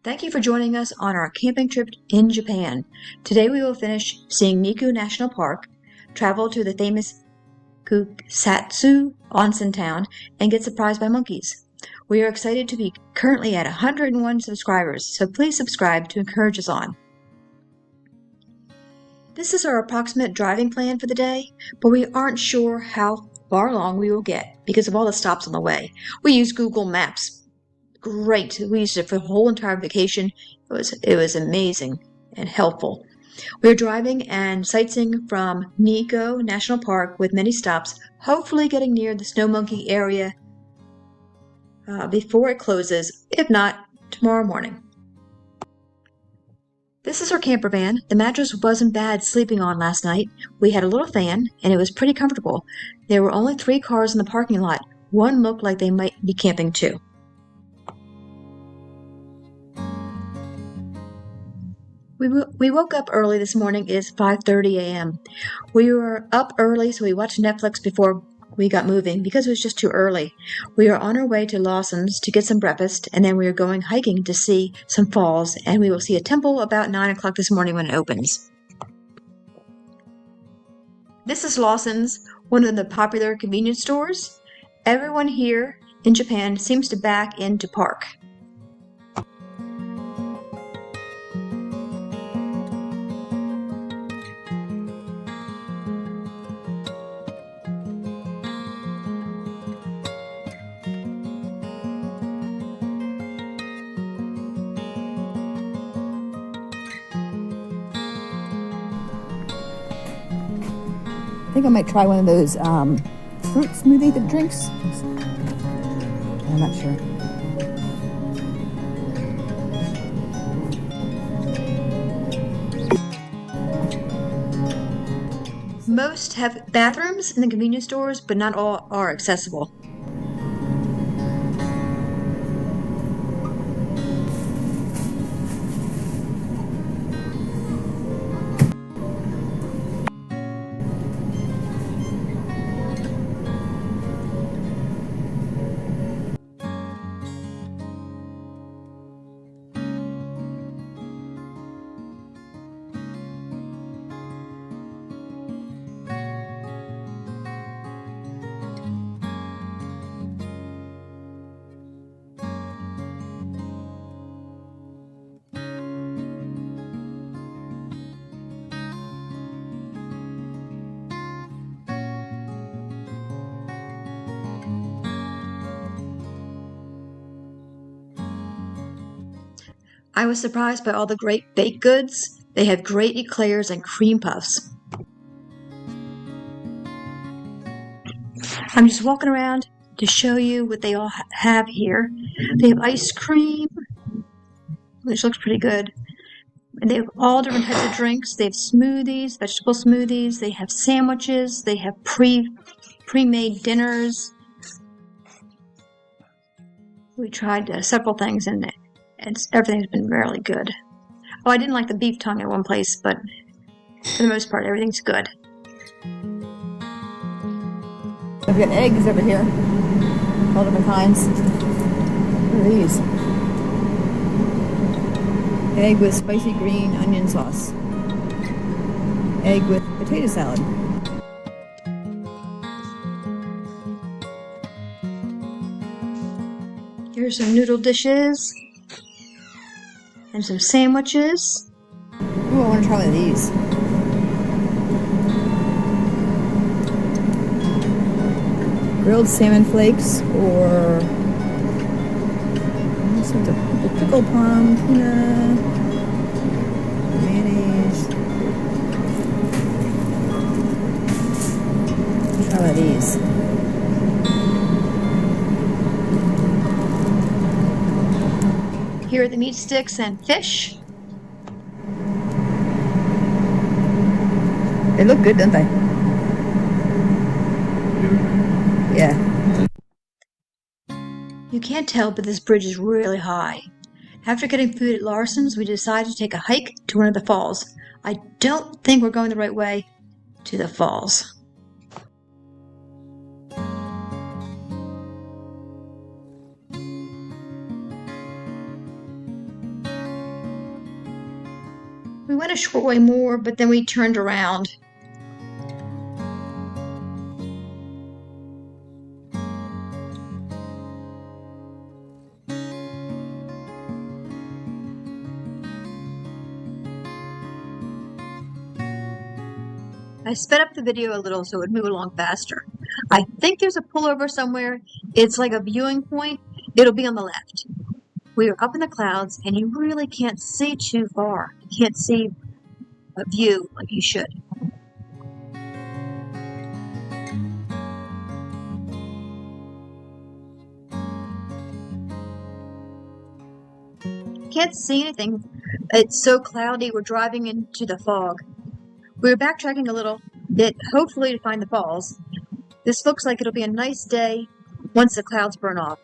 Thank you for joining us on our camping trip in Japan. Today we will finish seeing Nikko National Park, travel to the famous Kusatsu Onsen Town, and get surprised by monkeys. We are excited to be currently at 101 subscribers, so please subscribe to encourage us on. This is our approximate driving plan for the day, but we aren't sure how far along we will get because of all the stops on the way. We use Google Maps. Great. We used it for the whole entire vacation. It was amazing and helpful. We're driving and sightseeing from Nikko National Park with many stops, hopefully getting near the snow monkey area before it closes, if not tomorrow morning. This is our camper van. The mattress wasn't bad sleeping on last night. We had a little fan, and it was pretty comfortable. There were only 3 cars in the parking lot. One looked like they might be camping too. We woke up early this morning. It is 5:30 a.m. We were up early, so we watched Netflix before we got moving because it was just too early. We are on our way to Lawson's to get some breakfast, and then we are going hiking to see some falls, and we will see a temple about 9 o'clock this morning when it opens. This is Lawson's, one of the popular convenience stores. Everyone here in Japan seems to back into park. I think I might try one of those fruit smoothie drinks. I'm not sure. Most have bathrooms in the convenience stores, but not all are accessible. I was surprised by all the great baked goods. They have great eclairs and cream puffs. I'm just walking around to show you what they all have here. They have ice cream, which looks pretty good. And they have all different types of drinks. They have smoothies, vegetable smoothies. They have sandwiches. They have pre-made dinners. We tried several things in it. And everything's been really good. Oh, I didn't like the beef tongue at one place, but for the most part, everything's good. I've got eggs over here. All different kinds. What are these? Egg with spicy green onion sauce. Egg with potato salad. Here's some noodle dishes. And some sandwiches. Ooh, I want to try one of these. Grilled salmon flakes or some pickled plum, tuna, mayonnaise. Try one of these. Here are the meat sticks and fish. They look good, don't they? Yeah. You can't tell, but this bridge is really high. After getting food at Larson's, we decided to take a hike to one of the falls. I don't think we're going the right way to the falls. We went a short way more, but then we turned around. I sped up the video a little so it would move along faster. I think there's a pullover somewhere. It's like a viewing point. It'll be on the left. We are up in the clouds and you really can't see too far. You can't see a view like you should. Can't see anything. It's so cloudy. We're driving into the fog. We were backtracking a little bit, hopefully to find the falls. This looks like it'll be a nice day once the clouds burn off.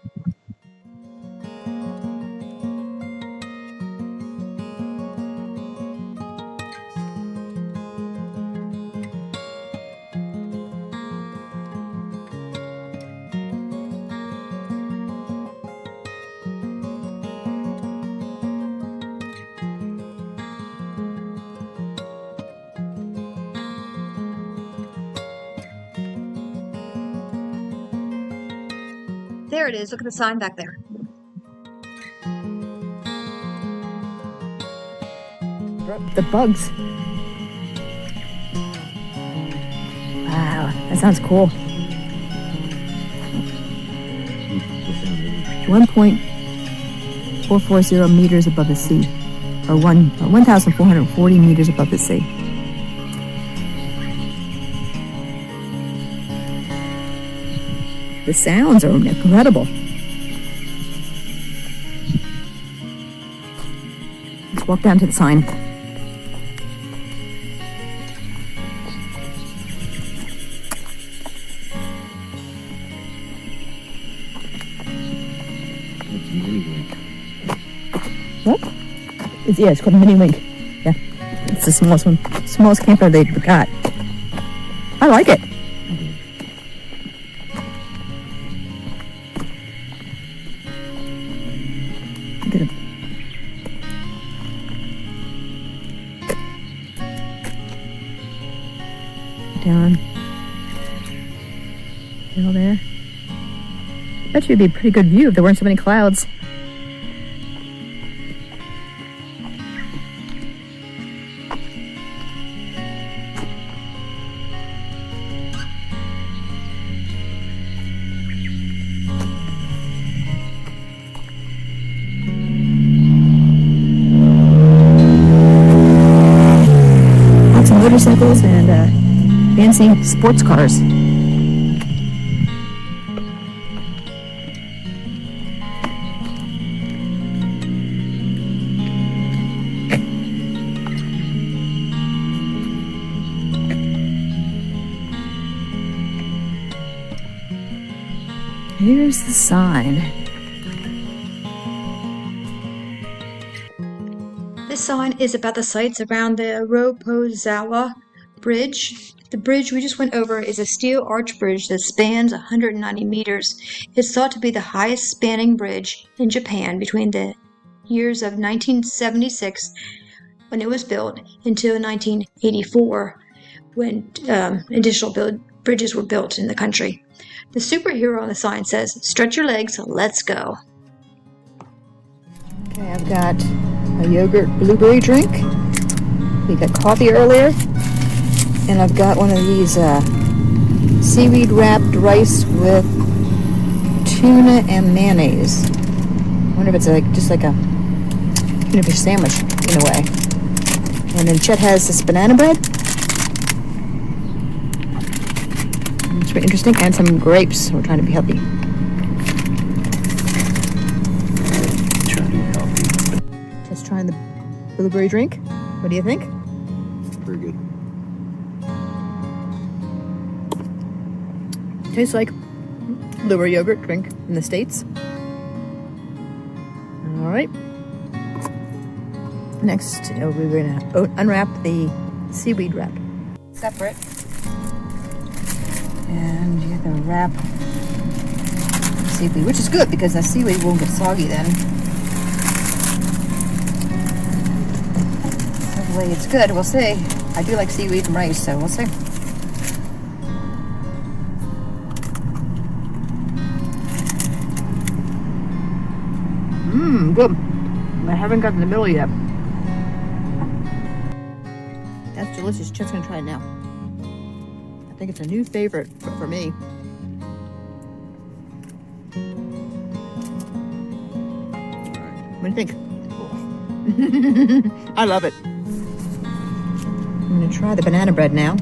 There it is. Look at the sign back there. The bugs. Wow, that sounds cool. 1.440 meters above the sea, or 1,440 meters above the sea. The sounds are incredible. Let's walk down to the sign. What? It's called a mini wink. Yeah, it's the smallest one, smallest camper they've got. I like it. Down there. That should be a pretty good view if there weren't so many clouds. Lots of motorcycles and fancy sports cars. Here's the sign. This sign is about the sights around the Ropozawa Bridge. The bridge we just went over is a steel arch bridge that spans 190 meters. It's thought to be the highest spanning bridge in Japan between the years of 1976, when it was built, until 1984, when additional bridges were built in the country. The superhero on the sign says, "Stretch your legs, let's go." Okay, I've got a yogurt blueberry drink. We got coffee earlier. And I've got one of these seaweed wrapped rice with tuna and mayonnaise. I wonder if it's just like a tuna fish sandwich in a way. And then Chet has this banana bread. It's very interesting. And some grapes. We're trying to be healthy. Just trying the blueberry drink. What do you think? Very good. Tastes like blueberry yogurt drink in the States. All right. Next, we're going to unwrap the seaweed wrap. Separate. And you have to wrap seaweed, which is good because the seaweed won't get soggy then. Hopefully it's good. We'll see. I do like seaweed and rice, so we'll see. Good. I haven't gotten the middle yet. That's delicious. Chet's gonna try it now. I think it's a new favorite for me. What do you think? I love it. I'm gonna try the banana bread now.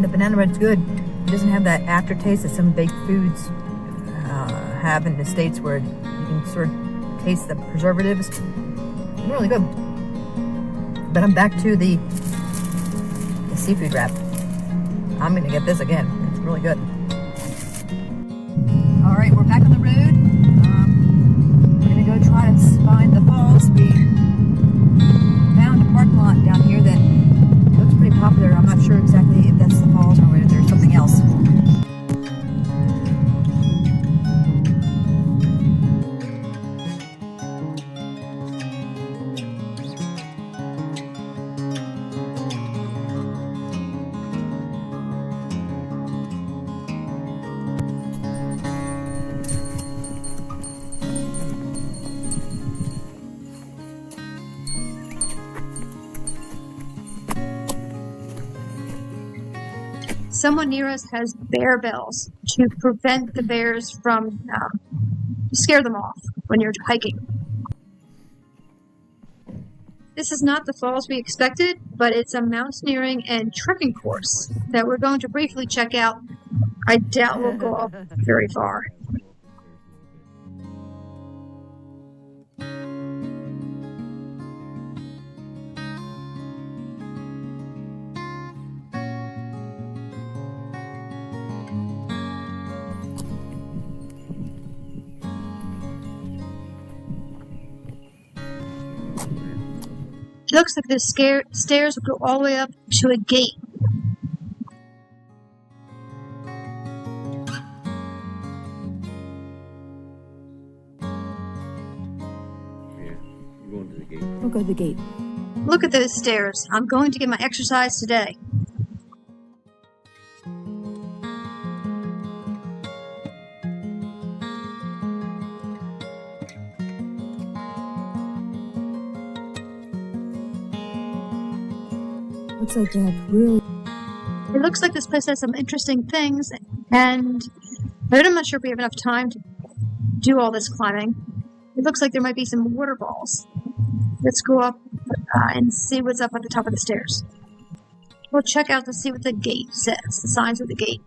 The banana bread's good. It doesn't have that aftertaste that some baked foods have in the States where you can sort of taste the preservatives. It's really good. But I'm back to the seafood wrap. I'm gonna get this again. It's really good. All right, we're back on the road. We're gonna go try to find the falls. We found a parking lot down here that looks pretty popular. I'm not sure exactly if that's the falls or whether there's something else. Someone near us has bear bells to prevent the bears from scare them off when you're hiking. This is not the falls we expected, but it's a mountaineering and trekking course that we're going to briefly check out. I doubt we'll go up very far. It looks like the stairs will go all the way up to a gate. We'll go to the gate. Look at those stairs. I'm going to get my exercise today. Looks like they have really... It looks like this place has some interesting things, and I'm not sure if we have enough time to do all this climbing. It looks like there might be some water balls. Let's go up and see what's up at the top of the stairs. We'll check out to see what the gate says, the signs of the gate.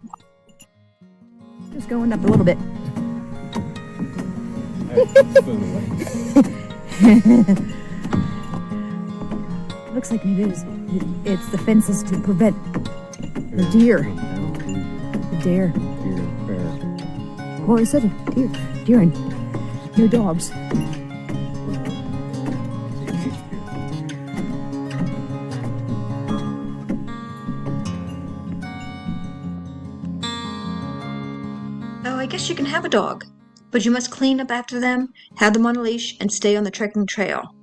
Just going up a little bit. Looks like it's the fences to prevent the deer. The deer. Well, I said deer and no dogs. Oh, I guess you can have a dog, but you must clean up after them, have them on a leash, and stay on the trekking trail.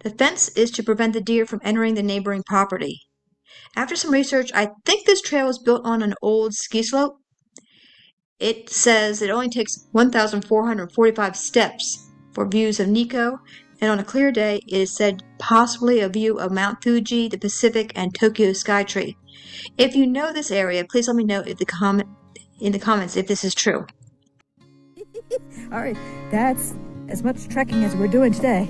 The fence is to prevent the deer from entering the neighboring property. After some research, I think this trail was built on an old ski slope. It says it only takes 1,445 steps for views of Nikko, and on a clear day, it is said possibly a view of Mount Fuji, the Pacific, and Tokyo Skytree. If you know this area, please let me know in the comments if this is true. All right, that's as much trekking as we're doing today.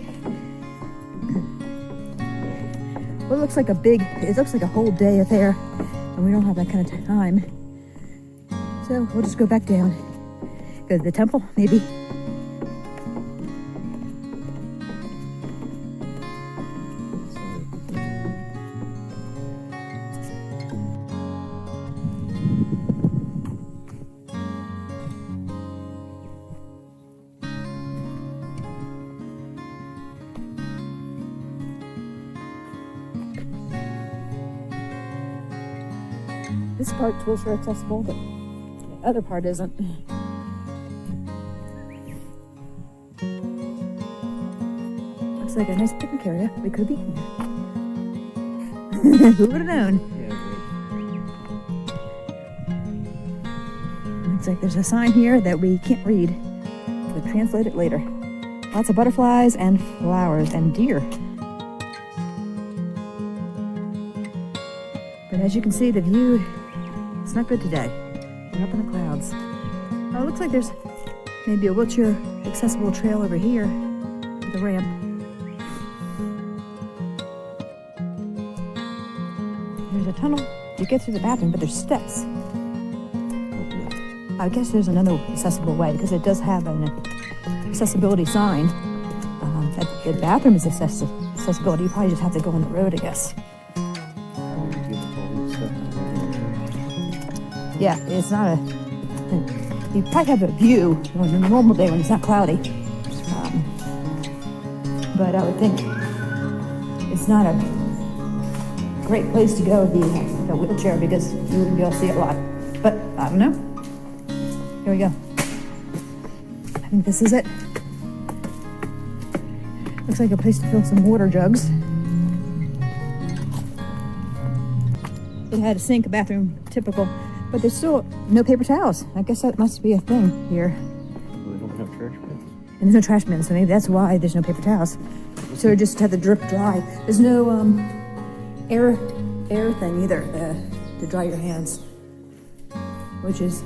Well, it looks like a whole day of there, and we don't have that kind of time. So we'll just go back down. Go to the temple, maybe. This part's wheelchair accessible, but other part isn't. Looks like a nice picnic area. We could be in there. Who would have known? Looks like there's a sign here that we can't read. We'll translate it later. Lots of butterflies and flowers and deer. But as you can see, the view, it's not good today. We're up in the clouds. Oh, it looks like there's maybe a wheelchair accessible trail over here with a ramp. There's a tunnel to get through the bathroom, but there's steps. I guess there's another accessible way because it does have an accessibility sign. That the bathroom is accessibility. You probably just have to go on the road, I guess. Yeah, it's not a... You probably have a view on a normal day when it's not cloudy. But I would think it's not a great place to go if you have a wheelchair because you wouldn't be able to see it a lot. But I don't know. Here we go. I think this is it. Looks like a place to fill some water jugs. It had a sink, a bathroom, typical. But there's still no paper towels. I guess that must be a thing here. They don't have trash bins. And there's no trash bins, so maybe that's why there's no paper towels. So it just had to drip dry. There's no air thing either to dry your hands, which is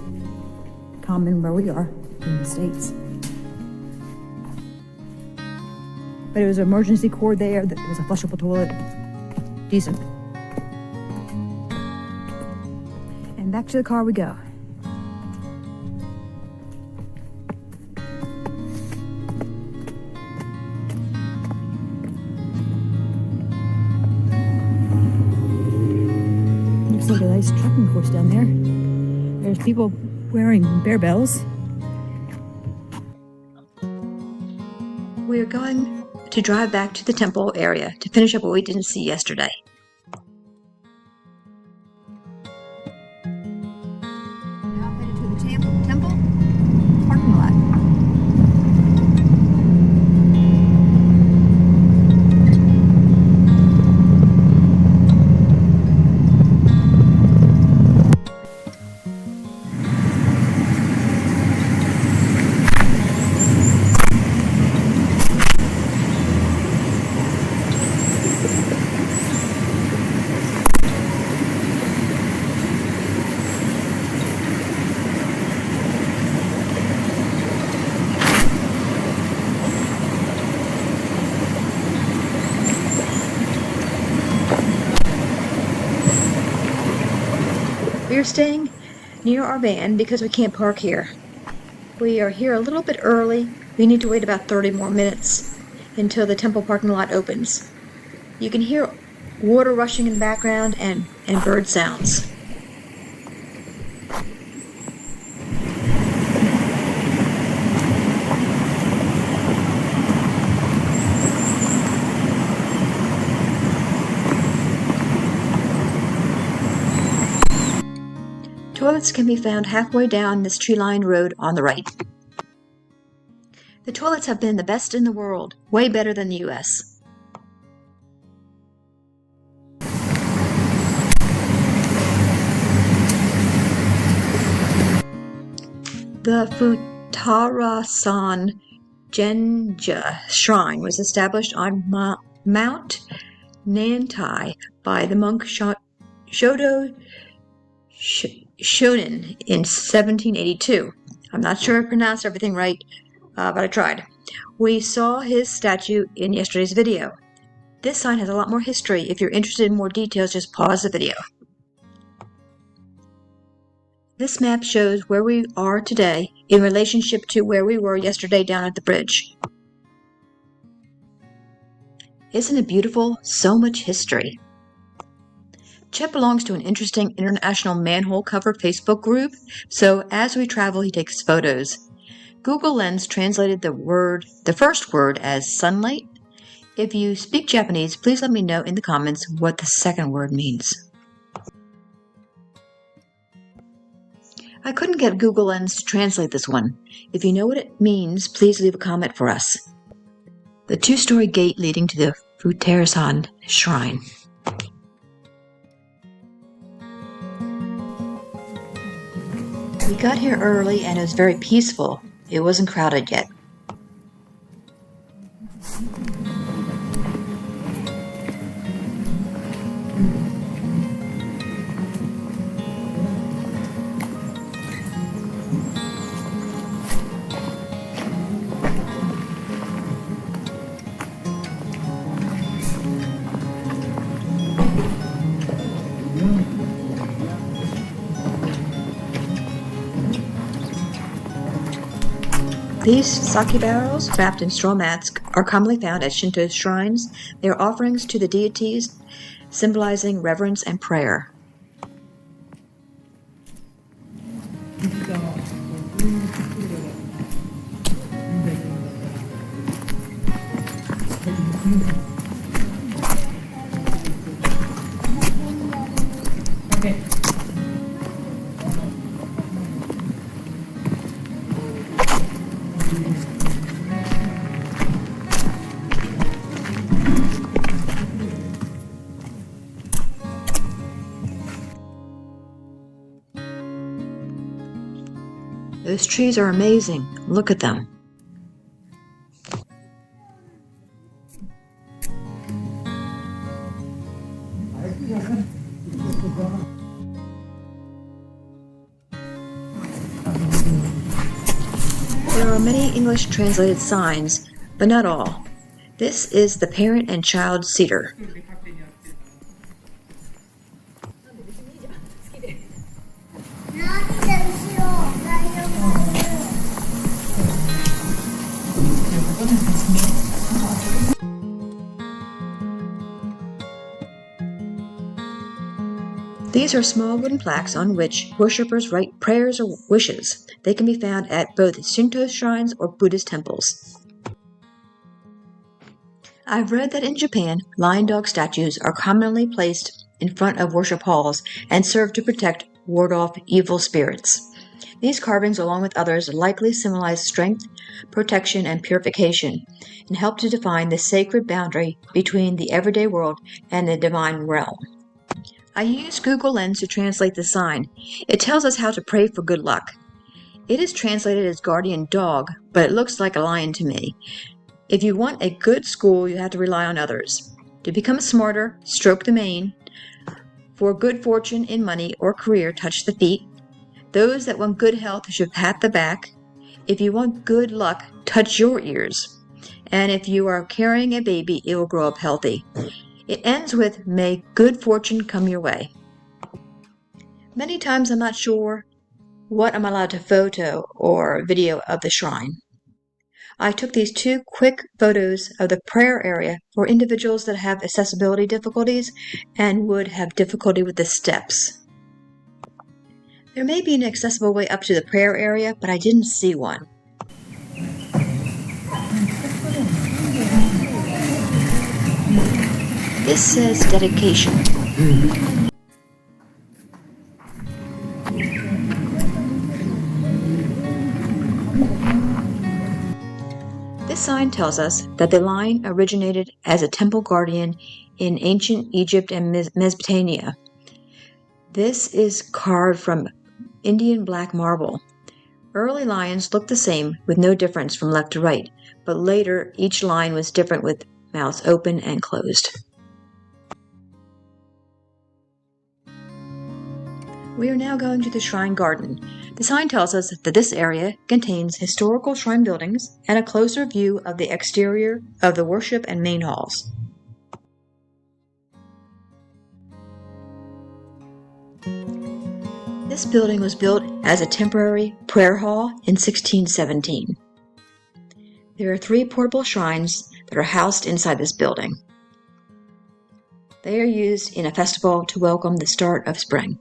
common where we are in the States. But it was an emergency cord there. It was a flushable toilet. Decent. And back to the car we go. Looks like a nice trekking course down there. There's people wearing bear bells. We're going to drive back to the temple area to finish up what we didn't see yesterday. Now headed to the temple parking lot. We are staying near our van because we can't park here. We are here a little bit early. We need to wait about 30 more minutes until the temple parking lot opens. You can hear water rushing in the background and bird sounds. Toilets can be found halfway down this tree-lined road on the right. The toilets have been the best in the world, way better than the US. The Futarasan Genja shrine was established on Mount Nantai by the monk Shodo Shonin in 1782. I'm not sure I pronounced everything right, but I tried. We saw his statue in yesterday's video. This sign has a lot more history. If you're interested in more details, just pause the video. This map shows where we are today in relationship to where we were yesterday down at the bridge. Isn't it beautiful? So much history. Chet belongs to an interesting international manhole cover Facebook group, so as we travel he takes photos. Google Lens translated the first word as sunlight. If you speak Japanese, please let me know in the comments what the second word means. I couldn't get Google Lens to translate this one. If you know what it means, please leave a comment for us. The two-story gate leading to the Futersan Shrine. We got here early and it was very peaceful. It wasn't crowded yet. These sake barrels, wrapped in straw mats, are commonly found at Shinto shrines. They are offerings to the deities, symbolizing reverence and prayer. Those trees are amazing. Look at them. There are many English translated signs, but not all. This is the parent and child cedar. These are small wooden plaques on which worshippers write prayers or wishes. They can be found at both Shinto shrines or Buddhist temples. I've read that in Japan, lion dog statues are commonly placed in front of worship halls and serve to protect, ward off evil spirits. These carvings, along with others, likely symbolize strength, protection, and purification, and help to define the sacred boundary between the everyday world and the divine realm. I used Google Lens to translate the sign. It tells us how to pray for good luck. It is translated as guardian dog, but it looks like a lion to me. If you want a good school, you have to rely on others. To become smarter, stroke the mane. For good fortune in money or career, touch the feet. Those that want good health should pat the back. If you want good luck, touch your ears. And if you are carrying a baby, it will grow up healthy. It ends with, may good fortune come your way. Many times I'm not sure what I'm allowed to photo or video of the shrine. I took these two quick photos of the prayer area for individuals that have accessibility difficulties and would have difficulty with the steps. There may be an accessible way up to the prayer area, but I didn't see one. This says dedication. This sign tells us that the lion originated as a temple guardian in ancient Egypt and Mesopotamia. This is carved from Indian black marble. Early lions looked the same with no difference from left to right, but later each lion was different with mouths open and closed. We are now going to the shrine garden. The sign tells us that this area contains historical shrine buildings and a closer view of the exterior of the worship and main halls. This building was built as a temporary prayer hall in 1617. There are 3 portable shrines that are housed inside this building. They are used in a festival to welcome the start of spring.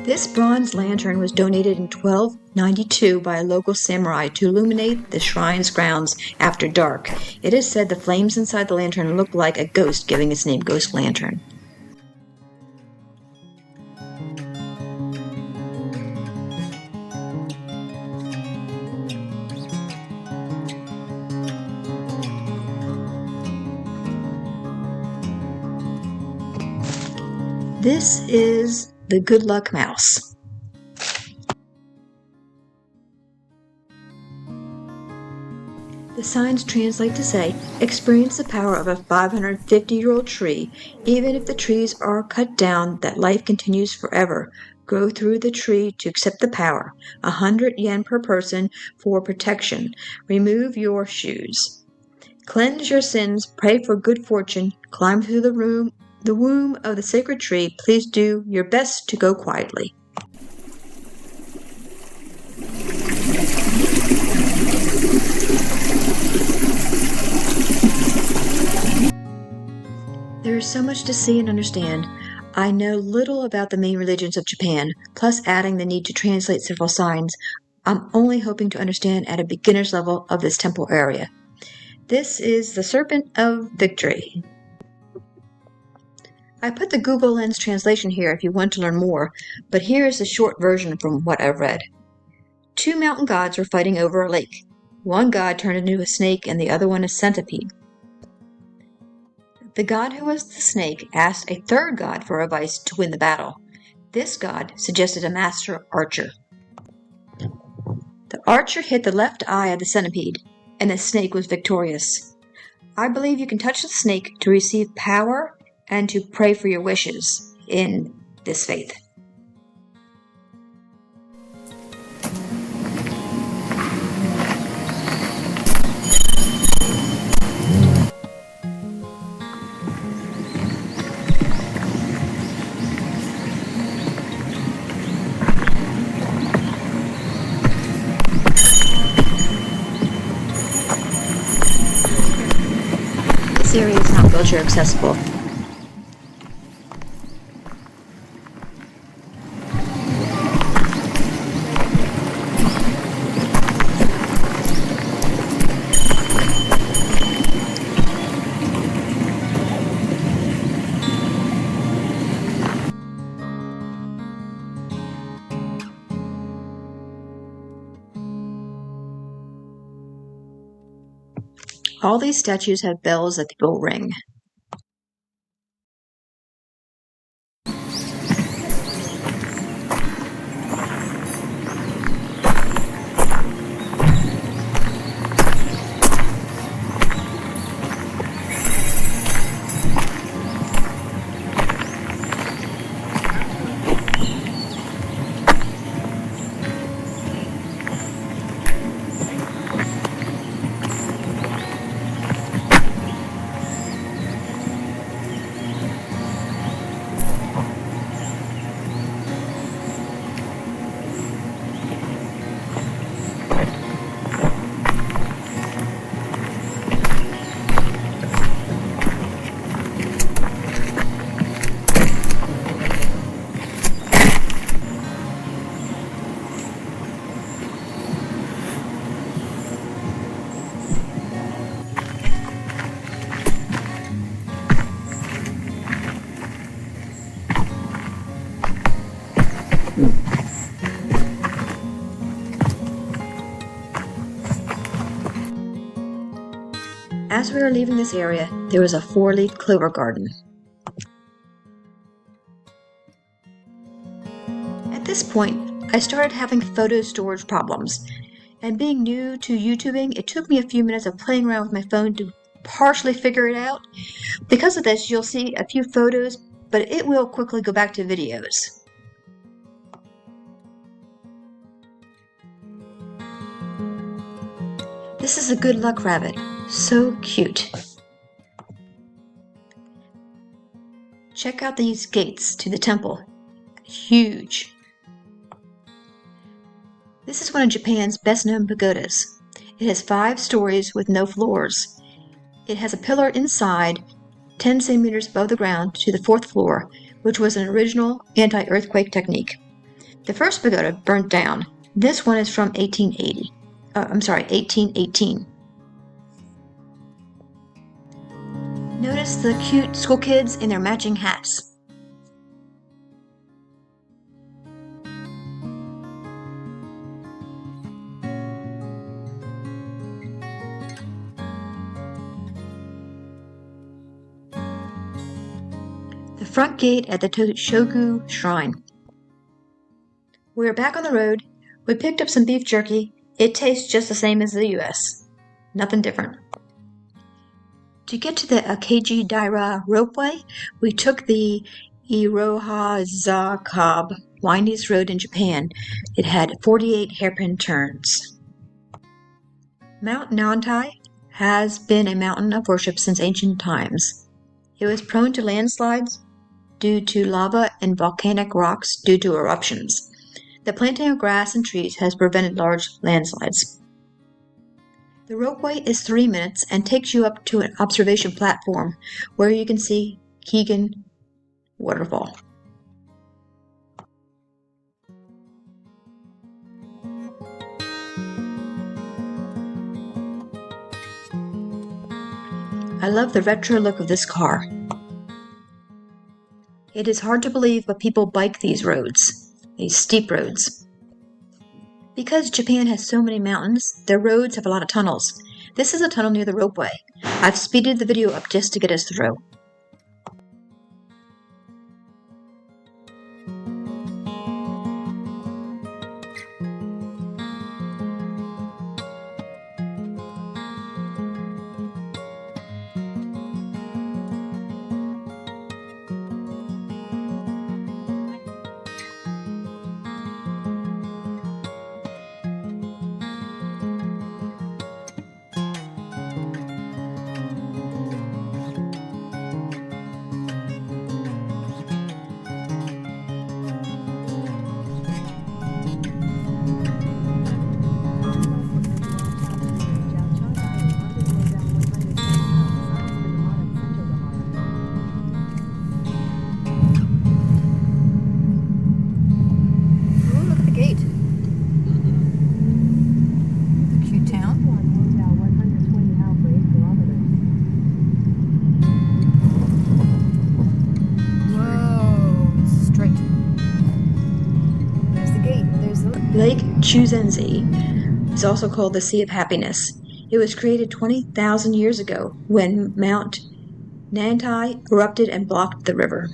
This bronze lantern was donated in 1292 by a local samurai to illuminate the shrine's grounds after dark. It is said the flames inside the lantern looked like a ghost, giving its name Ghost Lantern. This is the Good Luck Mouse. The signs translate to say, experience the power of a 550-year-old tree. Even if the trees are cut down, that life continues forever. Grow through the tree to accept the power. 100 yen per person for protection. Remove your shoes. Cleanse your sins, pray for good fortune, climb through the womb of the sacred tree. Please do your best to go quietly. There is so much to see and understand. I know little about the main religions of Japan, plus adding the need to translate several signs. I'm only hoping to understand at a beginner's level of this temple area. This is the Serpent of Victory. I put the Google Lens translation here if you want to learn more, but here is the short version from what I've read. 2 mountain gods were fighting over a lake. One god turned into a snake and the other one a centipede. The god who was the snake asked a third god for advice to win the battle. This god suggested a master archer. The archer hit the left eye of the centipede, and the snake was victorious. I believe you can touch the snake to receive power and to pray for your wishes in this faith. This area is not wheelchair accessible. All these statues have bells that people ring. As we were leaving this area, there was a 4-leaf clover garden. At this point, I started having photo storage problems, and being new to YouTubing, it took me a few minutes of playing around with my phone to partially figure it out. Because of this, you'll see a few photos, but it will quickly go back to videos. This is a good luck rabbit. So cute. Check out these gates to the temple. Huge. This is one of Japan's best-known pagodas. It has 5 stories with no floors. It has a pillar inside, 10 centimeters above the ground to the 4th floor, which was an original anti-earthquake technique. The first pagoda burnt down. This one is from 1818. Notice the cute school kids in their matching hats. The front gate at the Toshogu Shrine. We are back on the road. We picked up some beef jerky. It tastes just the same as the US. Nothing different. To get to the Akeji Daira ropeway, we took the Iroha-za-Kab, windiest road in Japan. It had 48 hairpin turns. Mount Nantai has been a mountain of worship since ancient times. It was prone to landslides due to lava and volcanic rocks due to eruptions. The planting of grass and trees has prevented large landslides. The ropeway is 3 minutes and takes you up to an observation platform where you can see Keegan Waterfall. I love the retro look of this car. It is hard to believe, but people bike these roads, these steep roads. Because Japan has so many mountains, their roads have a lot of tunnels. This is a tunnel near the ropeway. I've speeded the video up just to get us through. Lake Chuzenzi is also called the Sea of Happiness. It was created 20,000 years ago when Mount Nantai erupted and blocked the river.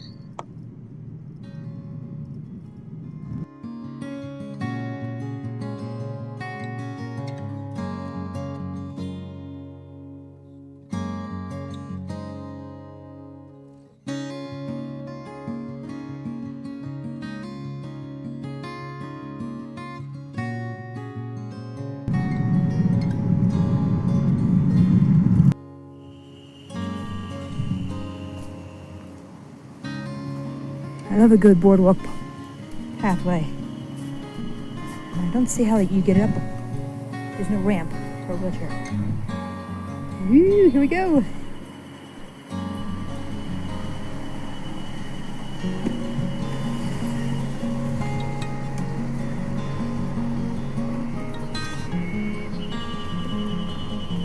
I love a good boardwalk pathway. I don't see how you get it up. There's no ramp for a wheelchair. Woo, here we go.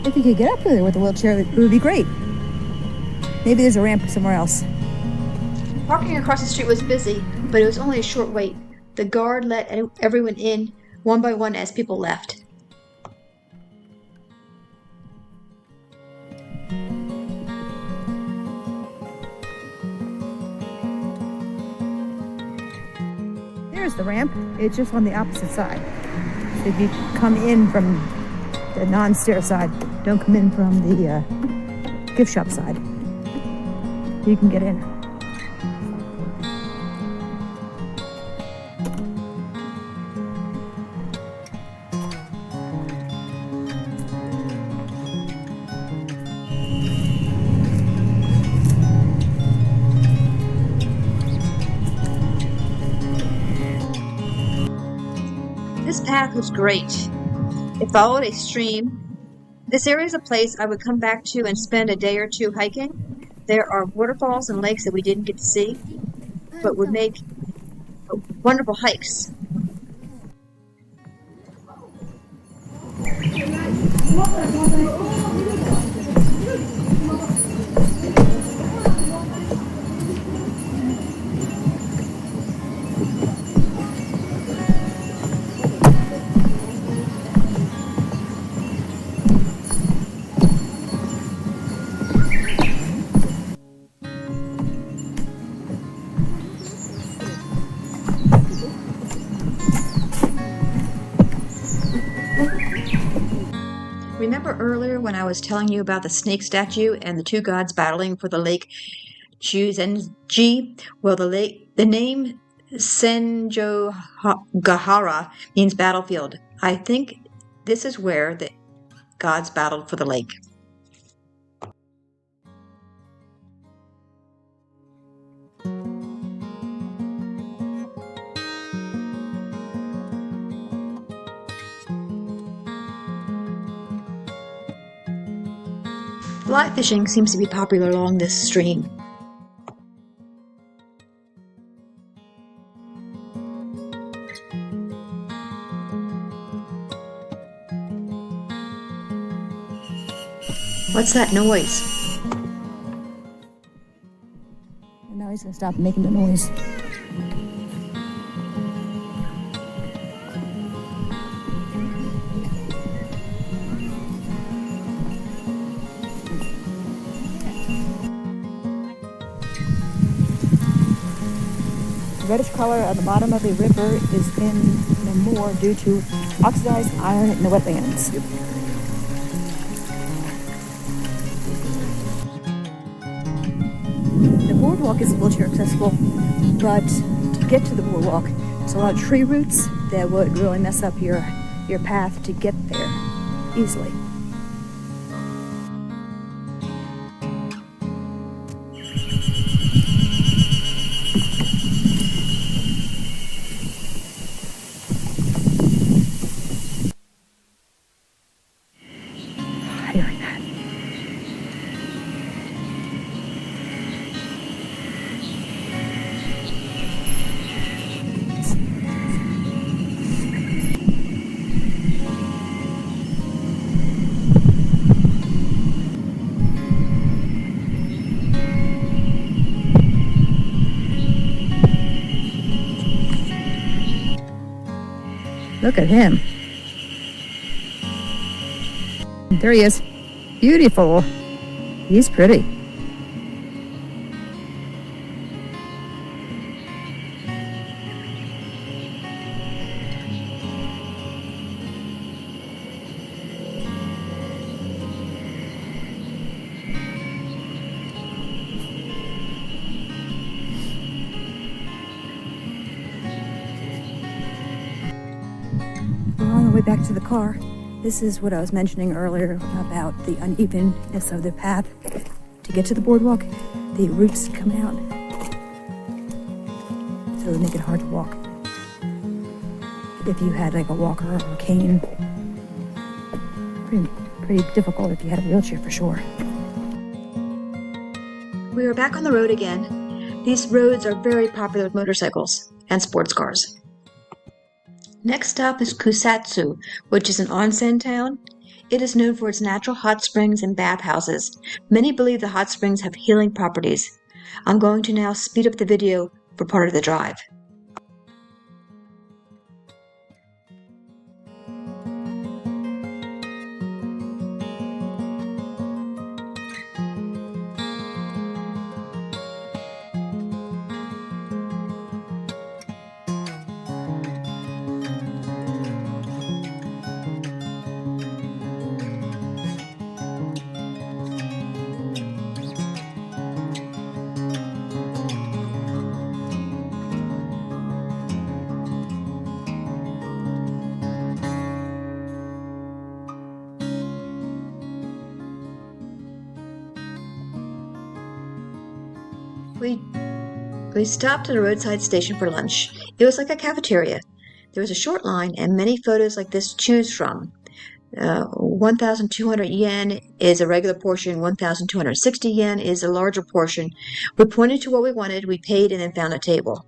If you could get up there with a wheelchair, it would be great. Maybe there's a ramp somewhere else. Parking across the street was busy, but it was only a short wait. The guard let everyone in one by one as people left. There's the ramp. It's just on the opposite side. So if you come in from the non-stair side, don't come in from the gift shop side. You can get in. This path was great. It followed a stream. This area is a place I would come back to and spend a day or two hiking. There are waterfalls and lakes that we didn't get to see, but would make wonderful hikes. Remember earlier when I was telling you about the snake statue and the two gods battling for the lake Chuzenji? Well, the name Senjogahara means battlefield. I think this is where the gods battled for the lake. Fly fishing seems to be popular along this stream. What's that noise? And now he's gonna stop making the noise. The reddish color at the bottom of the river is in the moor due to oxidized iron in the wetlands. The boardwalk is wheelchair accessible, but to get to the boardwalk, there's a lot of tree roots that would really mess up your path to get there easily. Hearing that. Look at him. There he is. Beautiful. He's pretty. We're on the way back to the car. This is what I was mentioning earlier about the unevenness of the path. To get to the boardwalk, the roots come out, so they make it hard to walk. If you had like a walker or a cane, pretty difficult if you had a wheelchair for sure. We are back on the road again. These roads are very popular with motorcycles and sports cars. Next stop is Kusatsu, which is an onsen town. It is known for its natural hot springs and bathhouses. Many believe the hot springs have healing properties. I'm going to now speed up the video for part of the drive. We stopped at a roadside station for lunch. It was like a cafeteria. There was a short line and many photos like this to choose from. 1,200 yen is a regular portion, 1,260 yen is a larger portion. We pointed to what we wanted, we paid, and then found a table.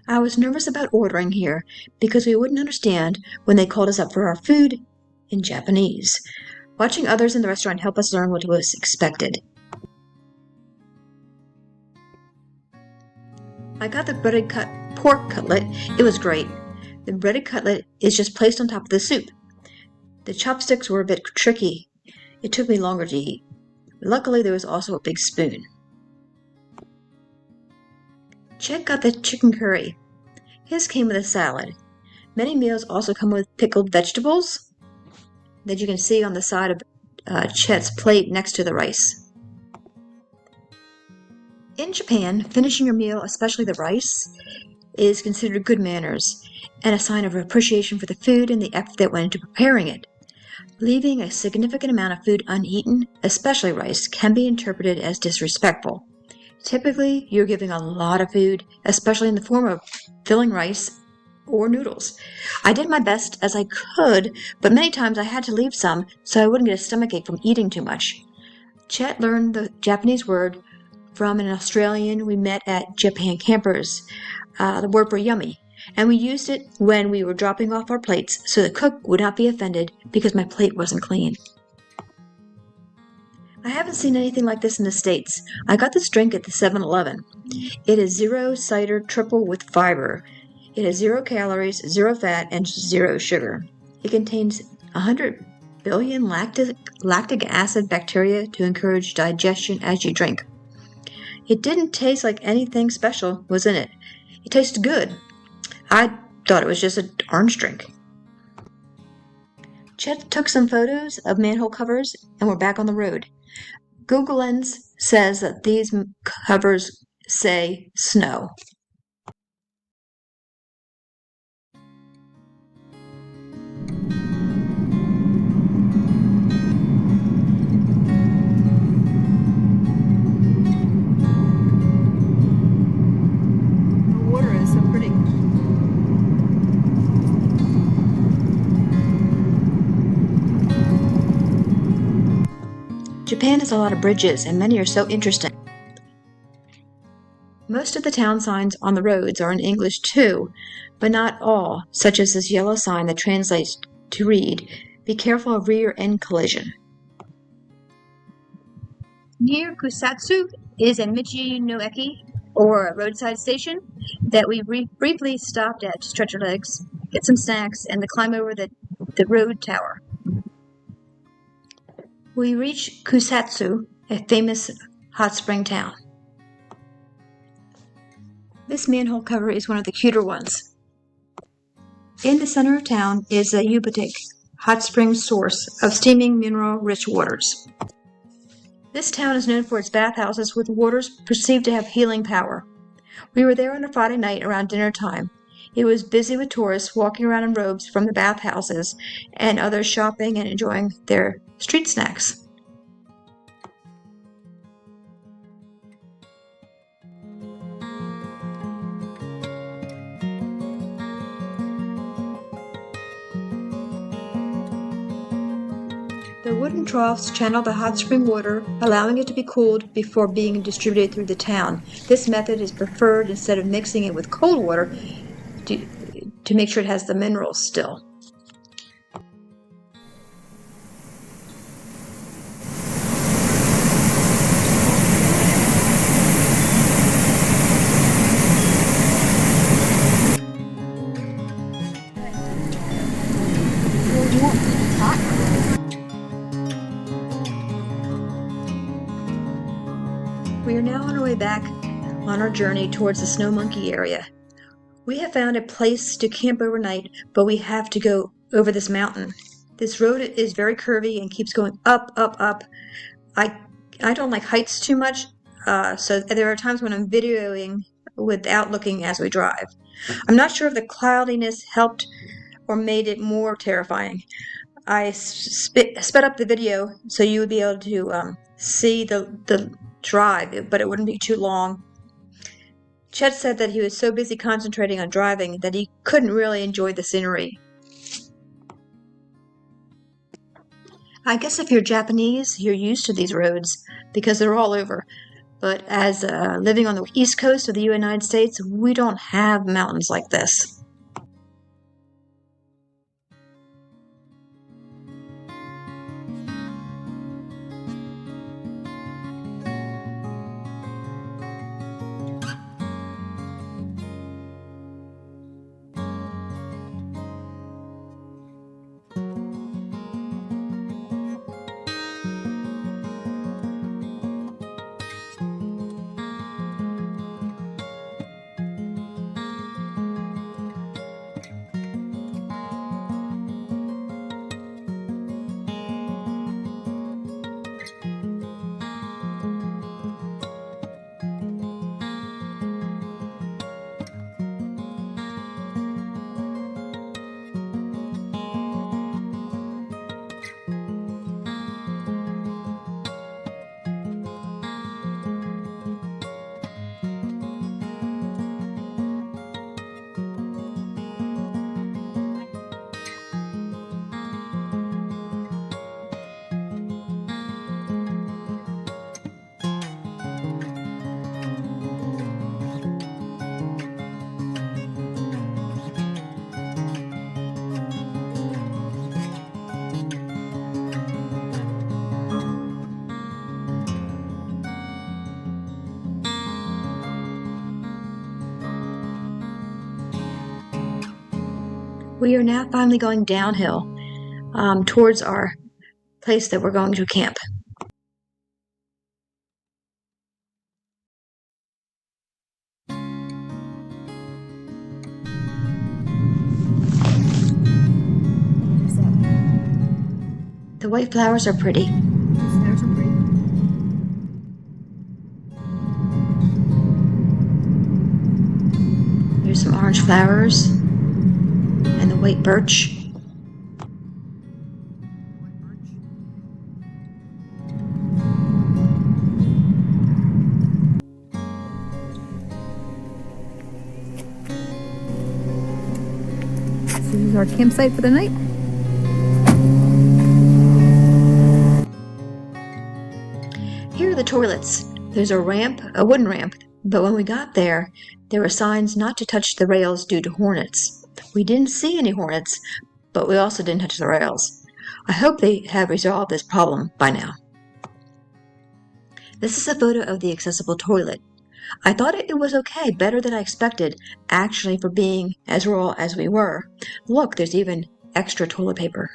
I was nervous about ordering here because we wouldn't understand when they called us up for our food in Japanese. Watching others in the restaurant helped us learn what was expected. I got the breaded pork cutlet. It was great. The breaded cutlet is just placed on top of the soup. The chopsticks were a bit tricky. It took me longer to eat. Luckily, there was also a big spoon. Chet got the chicken curry. His came with a salad. Many meals also come with pickled vegetables that you can see on the side of Chet's plate next to the rice. In Japan, finishing your meal, especially the rice, is considered good manners and a sign of appreciation for the food and the effort that went into preparing it. Leaving a significant amount of food uneaten, especially rice, can be interpreted as disrespectful. Typically, you're giving a lot of food, especially in the form of filling rice or noodles. I did my best as I could, but many times I had to leave some so I wouldn't get a stomachache from eating too much. Chet learned the Japanese word from an Australian we met at Japan Campers, the word for yummy, and we used it when we were dropping off our plates so the cook would not be offended because my plate wasn't clean. I haven't seen anything like this in the States. I got this drink at the 7-Eleven. It is zero cider triple with fiber. It has 0 calories, 0 fat, and 0 sugar. It contains 100 billion lactic acid bacteria to encourage digestion as you drink. It didn't taste like anything special was in it. It tasted good. I thought it was just an orange drink. Chet took some photos of manhole covers and we're back on the road. Google Lens says that these covers say snow. The water is so pretty. Japan has a lot of bridges, and many are so interesting. Most of the town signs on the roads are in English too, but not all, such as this yellow sign that translates to read, "Be careful of rear end collision." Near Kusatsu is a Michi No Eki, or a roadside station, that we briefly stopped at to stretch our legs, get some snacks, and to climb over the road tower. We reach Kusatsu, a famous hot spring town. This manhole cover is one of the cuter ones. In the center of town is a Yubatek hot spring source of steaming mineral-rich waters. This town is known for its bathhouses with waters perceived to have healing power. We were there on a Friday night around dinner time. It was busy with tourists walking around in robes from the bathhouses and others shopping and enjoying their street snacks. The wooden troughs channel the hot spring water, allowing it to be cooled before being distributed through the town. This method is preferred instead of mixing it with cold water to make sure it has the minerals still. We are now on our way back on our journey towards the Snow Monkey area. We have found a place to camp overnight, but we have to go over this mountain. This road is very curvy and keeps going up, up, up. I don't like heights too much, so there are times when I'm videoing without looking as we drive. I'm not sure if the cloudiness helped or made it more terrifying. I sped up the video so you would be able to see the drive, but it wouldn't be too long. Chet said that he was so busy concentrating on driving that he couldn't really enjoy the scenery. I guess if you're Japanese, you're used to these roads because they're all over. But as living on the east coast of the United States, we don't have mountains like this. We are now finally going downhill towards our place that we're going to camp. The white flowers are pretty. Flowers are pretty. There's some orange flowers and the white birch. This is our campsite for the night. Here are the toilets. There's a ramp, a wooden ramp, but when we got there, there were signs not to touch the rails due to hornets. We didn't see any hornets, but we also didn't touch the rails. I hope they have resolved this problem by now. This is a photo of the accessible toilet. I thought it was okay, better than I expected, actually, for being as rural as we were. Look, there's even extra toilet paper.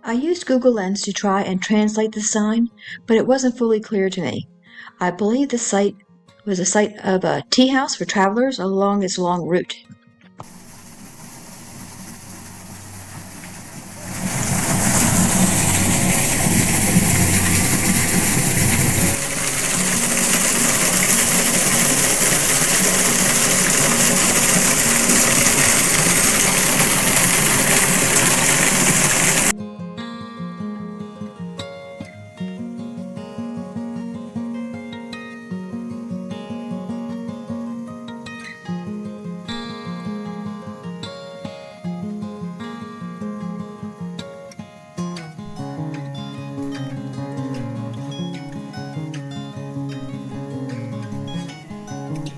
I used Google Lens to try and translate the sign, but it wasn't fully clear to me. I believe the site was a site of a tea house for travelers along this long route.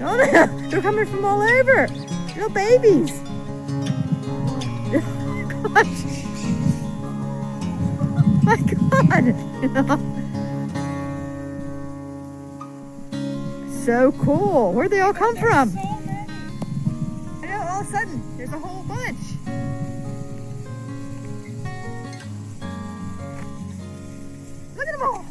Oh, they're coming from all over. Little babies. Oh my God. So cool. Where'd they all come from? I know, all of a sudden, there's a whole bunch. Look at them all.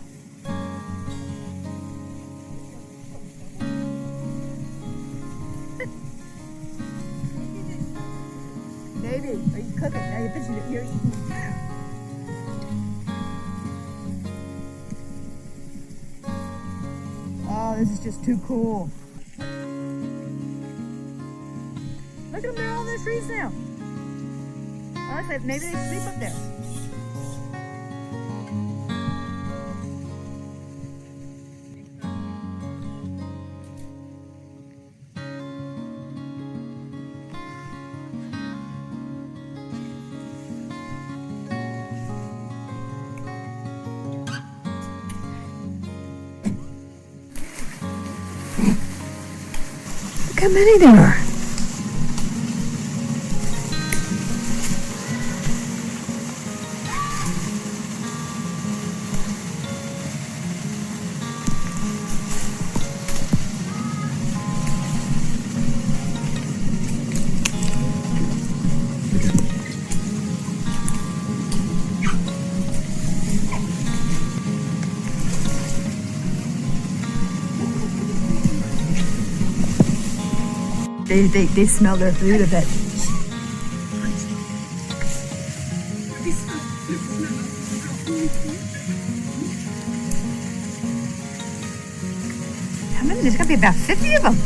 Baby, are you cooking? Now you're eating. Oh, this is just too cool. Look at them, they're all in the trees now. Oh, I said maybe they sleep up there. Look how many there are. They smell their food a bit. How many? There's got to be about 50 of them.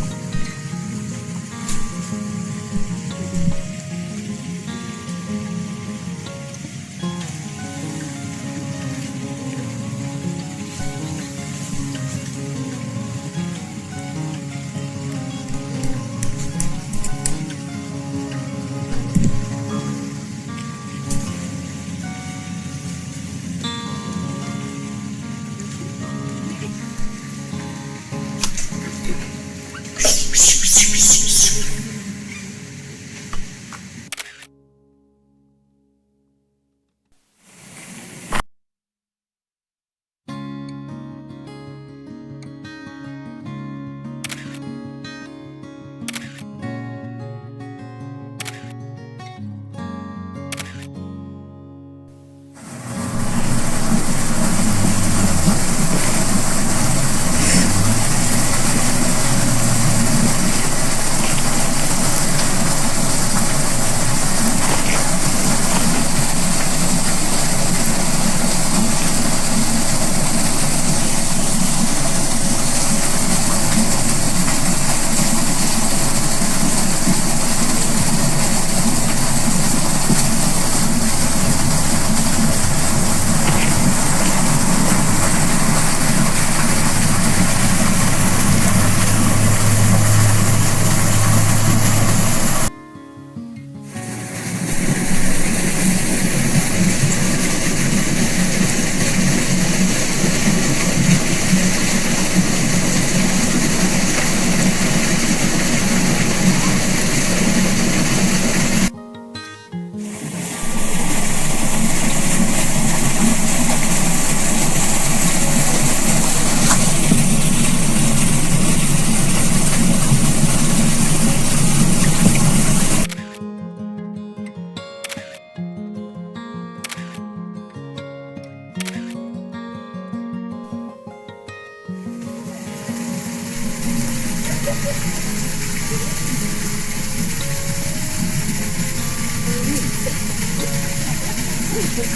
Thank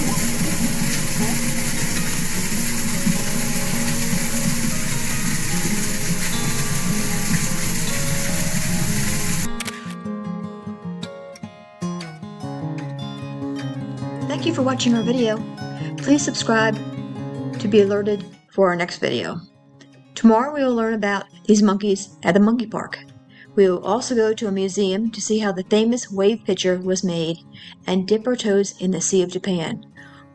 you for watching our video. Please subscribe to be alerted for our next video. Tomorrow we will learn about these monkeys at the monkey park. We will also go to a museum to see how the famous wave picture was made and dip our toes in the Sea of Japan.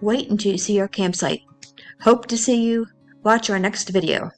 Wait until you see our campsite. Hope to see you watch our next video.